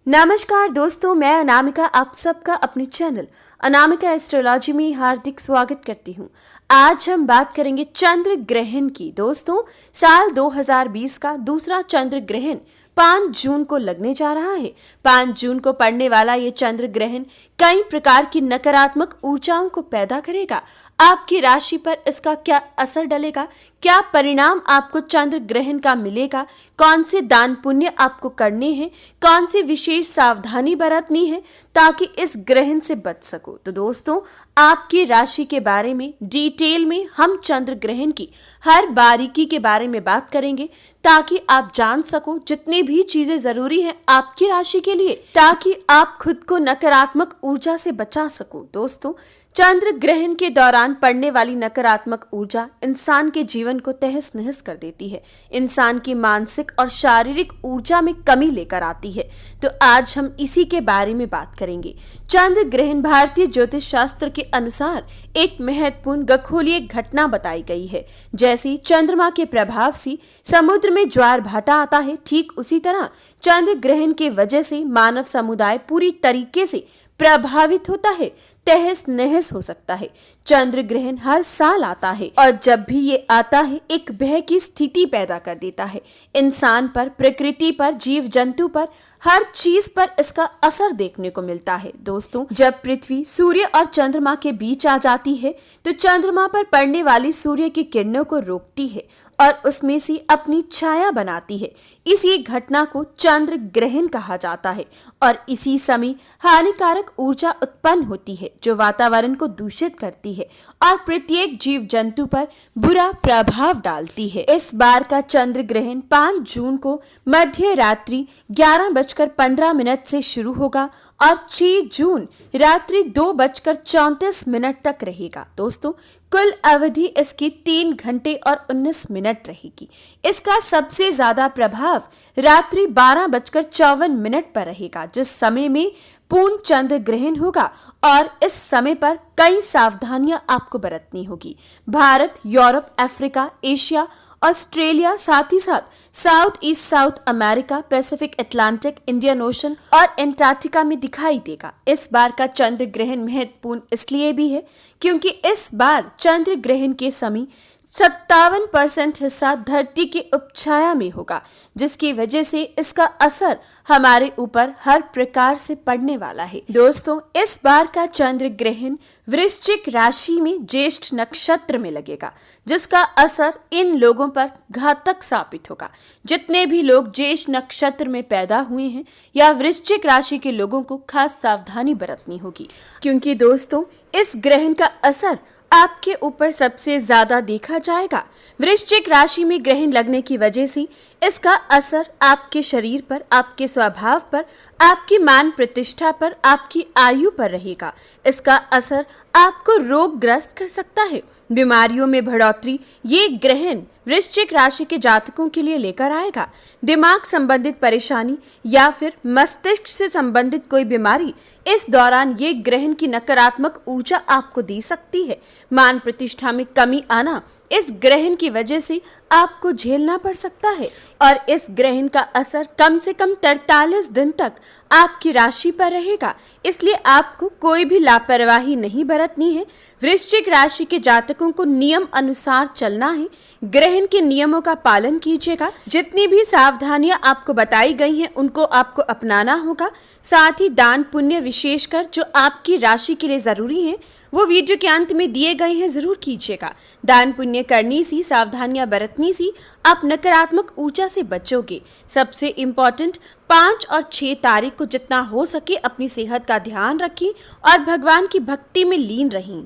नमस्कार दोस्तों, मैं अनामिका आप सबका अपने चैनल अनामिका एस्ट्रोलॉजी में हार्दिक स्वागत करती हूँ। आज हम बात करेंगे चंद्र ग्रहण की। दोस्तों, साल 2020 का दूसरा चंद्र ग्रहण 5 जून को लगने जा रहा है। 5 जून को पड़ने वाला ये चंद्र ग्रहण कई प्रकार की नकारात्मक ऊर्जाओं को पैदा करेगा। आपकी राशि पर इसका क्या असर डलेगा, क्या परिणाम आपको चंद्र ग्रहण का मिलेगा, कौन से दान पुण्य आपको करने हैं, कौन सी विशेष सावधानी बरतनी है ताकि इस ग्रहण से बच सको। तो दोस्तों, आपकी राशि के बारे में डिटेल में हम चंद्र ग्रहण की हर बारीकी के बारे में बात करेंगे ताकि आप जान सको जितनी भी चीजें जरूरी हैं आपकी राशि के लिए, ताकि आप खुद को नकारात्मक ऊर्जा से बचा सको। दोस्तों, चंद्र ग्रहण के दौरान पड़ने वाली नकारात्मक ऊर्जा इंसान के जीवन को तहस नहस कर देती है, इंसान की मानसिक और शारीरिक ऊर्जा में कमी लेकर आती है। तो आज हम इसी के बारे में बात करेंगे। चंद्र ग्रहण भारतीय ज्योतिष शास्त्र के अनुसार एक महत्वपूर्ण खगोलीय घटना बताई गई है। जैसे चंद्रमा के प्रभाव से समुद्र में ज्वार भाटा आता है, ठीक उसी तरह चंद्र ग्रहण के वजह से मानव समुदाय पूरी तरीके से प्रभावित होता है, तहस नहस हो सकता है। चंद्र ग्रहण हर साल आता है और जब भी ये आता है एक भय की स्थिति पैदा कर देता है। इंसान पर, प्रकृति पर, जीव जंतु पर, हर चीज पर इसका असर देखने को मिलता है। दोस्तों, जब पृथ्वी सूर्य और चंद्रमा के बीच आ जाती है तो चंद्रमा पर पड़ने वाली सूर्य की किरणों को रोकती है और उसमें से अपनी छाया बनाती है। इसी घटना को चंद्र ग्रहण कहा जाता है और इसी समय हानिकारक ऊर्जा उत्पन्न होती है जो वातावरण को दूषित करती है और प्रत्येक जीव जंतु पर बुरा प्रभाव डालती है। इस बार का चंद्र ग्रहण 5 जून को मध्य रात्रि 11:15 से शुरू होगा और 6 जून रात्रि 2:34 तक रहेगा। दोस्तों, कुल अवधि इसकी 3 घंटे और 19 मिनट रहेगी। इसका सबसे ज्यादा प्रभाव रात्रि 12:54 पर रहेगा, जिस समय में पूर्ण चंद्र ग्रहण होगा और इस समय पर कई सावधानियां आपको बरतनी होगी। Bharat, Europe, Africa, Asia, Australia, साथ ही साथ south east south America, Pacific, Atlantic, Indian ocean और एंटार्क्टिका में दिखाई देगा। इस बार का चंद्र ग्रहण महत्वपूर्ण इसलिए भी है क्योंकि इस बार चंद्र ग्रहण के समय 57% हिस्सा धरती की उपछाया में होगा, जिसकी वजह से इसका असर हमारे ऊपर हर प्रकार से पड़ने वाला है। दोस्तों, इस बार का चंद्र ग्रहण वृश्चिक राशि में ज्येष्ठ नक्षत्र में लगेगा, जिसका असर इन लोगों पर घातक साबित होगा। जितने भी लोग ज्येष्ठ नक्षत्र में पैदा हुए हैं या वृश्चिक राशि के लोगों को खास सावधानी बरतनी होगी, क्योंकि दोस्तों इस ग्रहण का असर आपके ऊपर सबसे ज्यादा देखा जाएगा। वृश्चिक राशि में ग्रहण लगने की वजह से इसका असर आपके शरीर पर, आपके स्वभाव पर, आपकी मान प्रतिष्ठा पर, आपकी आयु पर रहेगा। इसका असर आपको रोगग्रस्त कर सकता है, बीमारियों में बढ़ोतरी ये ग्रहण वृश्चिक राशि के जातकों के लिए लेकर आएगा। दिमाग संबंधित परेशानी या फिर मस्तिष्क से संबंधित कोई बीमारी इस दौरान ये ग्रहण की नकारात्मक ऊर्जा आपको दे सकती है। मान प्रतिष्ठा में कमी आना इस ग्रहण की वजह से आपको झेलना पड़ सकता है और इस ग्रहण का असर कम से कम 43 दिन तक आपकी राशि पर रहेगा, इसलिए आपको कोई भी लापरवाही नहीं बरतनी है। वृश्चिक राशि के जातकों को नियम अनुसार चलना है, ग्रहण के नियमों का पालन कीजिएगा। जितनी भी सावधानियां आपको बताई गई हैं उनको आपको अपनाना होगा। साथ ही दान पुण्य विशेषकर जो आपकी राशि के लिए जरूरी है वो वीडियो के अंत में दिए गए हैं, जरूर कीजिएगा। दान पुण्य करने से, सावधानियां बरतने से आप नकारात्मक ऊर्जा से बचोगे। सबसे इम्पोर्टेंट 5 और 6 तारीख को जितना हो सके अपनी सेहत का ध्यान रखें और भगवान की भक्ति में लीन रहें।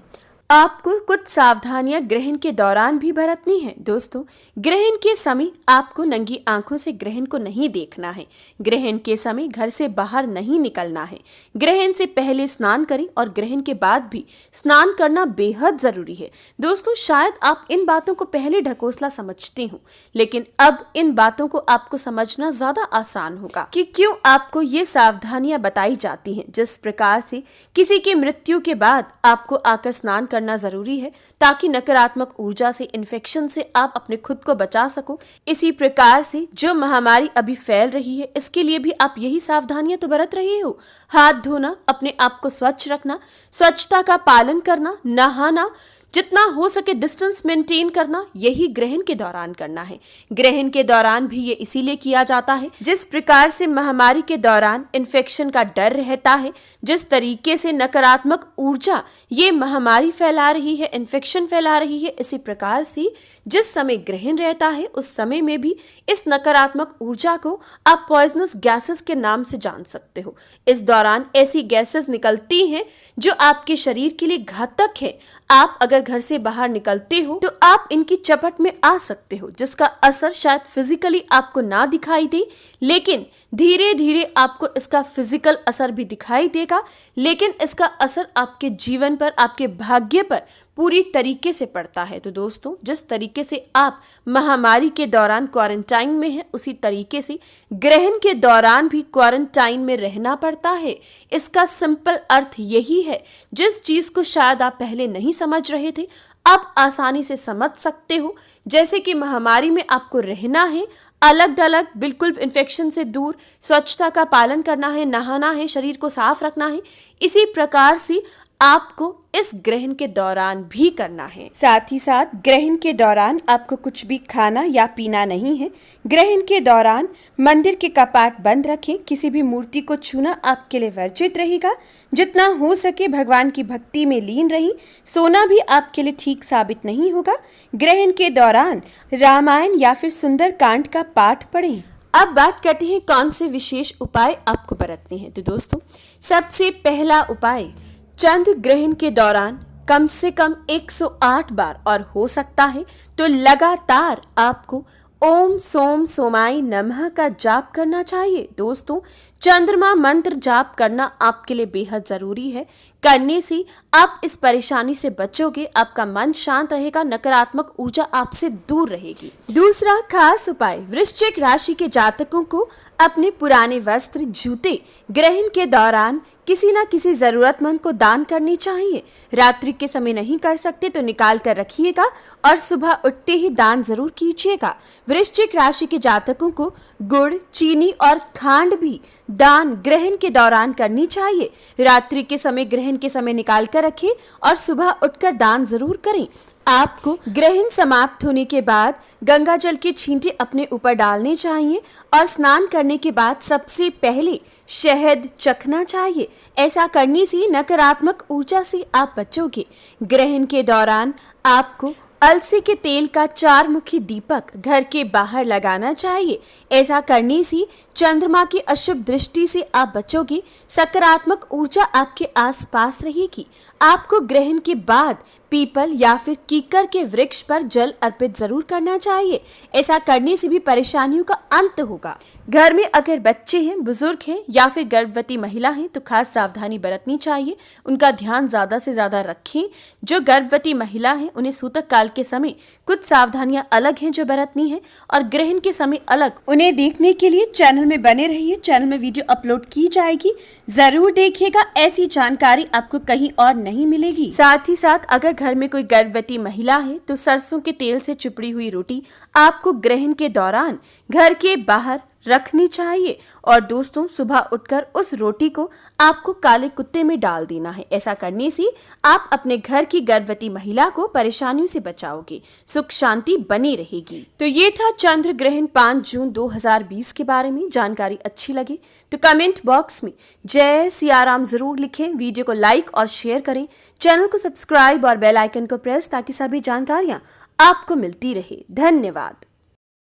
आपको कुछ सावधानियां ग्रहण के दौरान भी बरतनी है। दोस्तों, ग्रहण के समय आपको नंगी आंखों से ग्रहण को नहीं देखना है। ग्रहण के समय घर से बाहर नहीं निकलना है। ग्रहण से पहले स्नान करें और ग्रहण के बाद भी स्नान करना बेहद जरूरी है। दोस्तों, शायद आप इन बातों को पहले ढकोसला समझते हो, लेकिन अब इन बातों को आपको समझना ज्यादा आसान होगा कि क्यों आपको ये सावधानियां बताई जाती हैं। जिस प्रकार से किसी की मृत्यु के बाद आपको आकर स्नान करना जरूरी है ताकि नकारात्मक ऊर्जा से, इन्फेक्शन से आप अपने खुद को बचा सको। इसी प्रकार से जो महामारी अभी फैल रही है, इसके लिए भी आप यही सावधानियां तो बरत रहे हो। हाथ धोना, अपने आप को स्वच्छ रखना, स्वच्छता का पालन करना, नहाना, जितना हो सके डिस्टेंस मेंटेन करना, यही ग्रहण के दौरान करना है। ग्रहण के दौरान भी ये इसीलिए किया जाता है, जिस प्रकार से महामारी के दौरान इन्फेक्शन का डर रहता है, जिस तरीके से नकारात्मक ऊर्जा ये महामारी फैला रही है, इन्फेक्शन फैला रही है, इसी प्रकार से जिस समय ग्रहण रहता है उस समय में भी इस नकारात्मक ऊर्जा को आप पॉइजनस गैसेस के नाम से जान सकते हो। इस दौरान ऐसी गैसेस निकलती हैं जो आपके शरीर के लिए घातक है। आप अगर घर से बाहर निकलते हो तो आप इनकी चपेट में आ सकते हो, जिसका असर शायद फिजिकली आपको ना दिखाई दे, लेकिन धीरे धीरे आपको इसका फिजिकल असर भी दिखाई देगा, लेकिन इसका असर आपके जीवन पर, आपके भाग्य पर पूरी तरीके से पड़ता है। तो दोस्तों, जिस तरीके से आप महामारी के दौरान क्वारंटाइन में हैं, उसी तरीके से ग्रहण के दौरान भी क्वारंटाइन में रहना पड़ता है। इसका सिंपल अर्थ यही है, जिस चीज को शायद आप पहले नहीं समझ रहे थे, आप आसानी से समझ सकते हो। जैसे कि महामारी में आपको रहना है अलग अलग, बिल्कुल इन्फेक्शन से दूर, स्वच्छता का पालन करना है, नहाना है, शरीर को साफ रखना है, इसी प्रकार से आपको इस ग्रहण के दौरान भी करना है। साथ ही साथ ग्रहण के दौरान आपको कुछ भी खाना या पीना नहीं है। ग्रहण के दौरान मंदिर के कपाट बंद रखें, किसी भी मूर्ति को छूना आपके लिए वर्जित रहेगा। जितना हो सके भगवान की भक्ति में लीन रही। सोना भी आपके लिए ठीक साबित नहीं होगा। ग्रहण के दौरान रामायण या फिर सुंदर कांड का पाठ पढ़ें। अब बात करते हैं कौन से विशेष उपाय आपको बरतने हैं। तो दोस्तों, सबसे पहला उपाय, चंद्र ग्रहण के दौरान कम से कम 108 बार और हो सकता है तो लगातार आपको ओम सोम सोमाय नमः का जाप करना चाहिए। दोस्तों, चंद्रमा मंत्र जाप करना आपके लिए बेहद जरूरी है। करने से आप इस परेशानी से बचोगे, आपका मन शांत रहेगा, नकारात्मक ऊर्जा आपसे दूर रहेगी। दूसरा खास उपाय, वृश्चिक राशि के जातकों को अपने पुराने वस्त्र, जूते ग्रहण के दौरान किसी न किसी जरूरतमंद को दान करनी चाहिए। रात्रि के समय नहीं कर सकते तो निकाल कर रखिएगा और सुबह उठते ही दान जरूर कीजिएगा। वृश्चिक राशि के जातकों को गुड़, चीनी और खांड भी दान ग्रहण के दौरान करनी चाहिए। रात्रि के समय, ग्रहण के समय निकाल कर रखें और सुबह उठकर दान जरूर करें। आपको ग्रहण समाप्त होने के बाद गंगा जल के छींटे अपने ऊपर डालने चाहिए और स्नान करने के बाद सबसे पहले शहद चखना चाहिए। ऐसा करने से नकारात्मक ऊर्जा से आप बचोगे। ग्रहण के दौरान आपको अलसी के तेल का 4 मुखी दीपक घर के बाहर लगाना चाहिए। ऐसा करने से चंद्रमा की अशुभ दृष्टि से आप बचोगे। सकारात्मक ऊर्जा आपके आसपास रहेगी। आपको ग्रहण के बाद पीपल या फिर कीकर के वृक्ष पर जल अर्पित जरूर करना चाहिए। ऐसा करने से भी परेशानियों का अंत होगा। घर में अगर बच्चे हैं, बुजुर्ग हैं या फिर गर्भवती महिला हैं तो खास सावधानी बरतनी चाहिए। उनका ध्यान ज्यादा से ज्यादा रखें। जो गर्भवती महिला है उन्हें सूतक काल के समय कुछ सावधानियां अलग हैं जो बरतनी है और ग्रहण के समय अलग। उन्हें देखने के लिए चैनल में बने रहिए। चैनल में वीडियो अपलोड की जाएगी, जरूर देखिएगा। ऐसी जानकारी आपको कहीं और नहीं मिलेगी। साथ ही साथ अगर घर में कोई गर्भवती महिला है तो सरसों के तेल से चुपड़ी हुई रोटी आपको ग्रहण के दौरान घर के बाहर रखनी चाहिए। और दोस्तों, सुबह उठकर उस रोटी को आपको काले कुत्ते में डाल देना है। ऐसा करने से आप अपने घर की गर्भवती महिला को परेशानियों से बचाओगे, सुख शांति बनी रहेगी। तो ये था चंद्र ग्रहण 5 जून 2020 के बारे में। जानकारी अच्छी लगी तो कमेंट बॉक्स में जय सियाराम जरूर लिखें। वीडियो को लाइक और शेयर करें। चैनल को सब्सक्राइब और बेल आइकन को प्रेस, ताकि सभी जानकारियां आपको मिलती रहे। धन्यवाद।